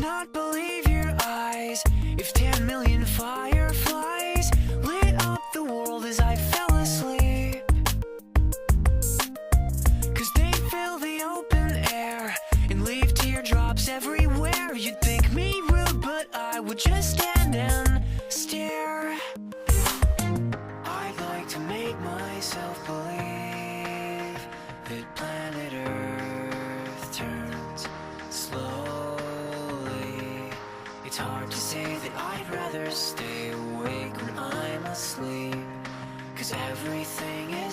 not believe your eyes. If 10 million fireflies lit up the world as I fell asleep, 'cause they fill the open air and leave teardrops everywhere. You'd think me rude, but I would just stand and stare. I'd like to make myself believe that planet Earth turns slowly. It's hard to say that I'd rather stay awake when I'm asleep, 'cause everything is